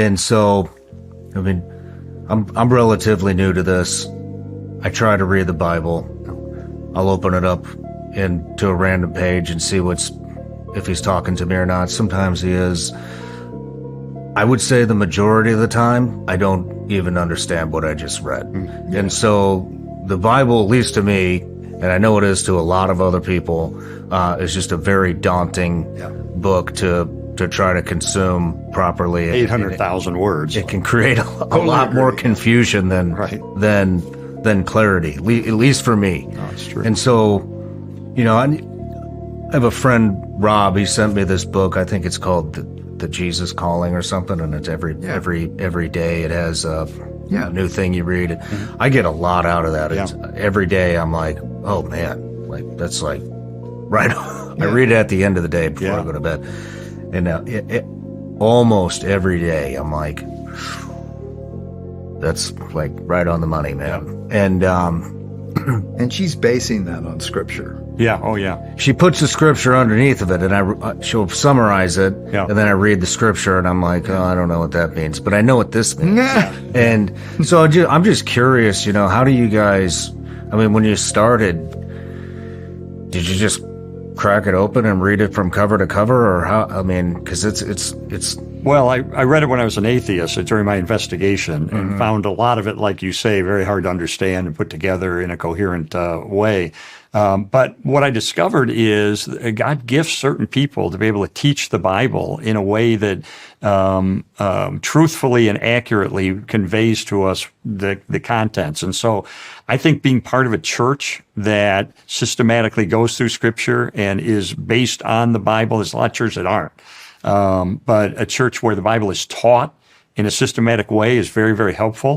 And so, I mean, I'm relatively new to this. I try to read the Bible. I'll open it up into a random page and see if he's talking to me or not. Sometimes he is. I would say the majority of the time, I don't even understand what I just read. Yeah. And so the Bible, at least to me, and I know it is to a lot of other people, is just a very daunting book to try to consume properly. 800,000 words. It can create a lot more confusion than clarity, at least for me. No, that's true. And so, I have a friend, Rob. He sent me this book. I think it's called the Jesus Calling or something, and it's every day it has a new thing you read. I get a lot out of that. Every day I'm like, oh man, like that's like right on. I read it at the end of the day before I go to bed. And almost every day I'm like, that's like right on the money, man. And and she's basing that on scripture. Yeah. Oh, yeah. She puts the scripture underneath of it, and she'll summarize it, and then I read the scripture, and I'm like, oh, I don't know what that means, but I know what this means. And so I'm just curious, how do you guys? I mean, when you started, did you just crack it open and read it from cover to cover, or how? I mean, because it's. Well, I read it when I was an atheist during my investigation, and found a lot of it, like you say, very hard to understand and put together in a coherent way. But what I discovered is God gifts certain people to be able to teach the Bible in a way that truthfully and accurately conveys to us the contents. And so I think being part of a church that systematically goes through Scripture and is based on the Bible, there's a lot of churches that aren't. But a church where the Bible is taught in a systematic way is very, very helpful.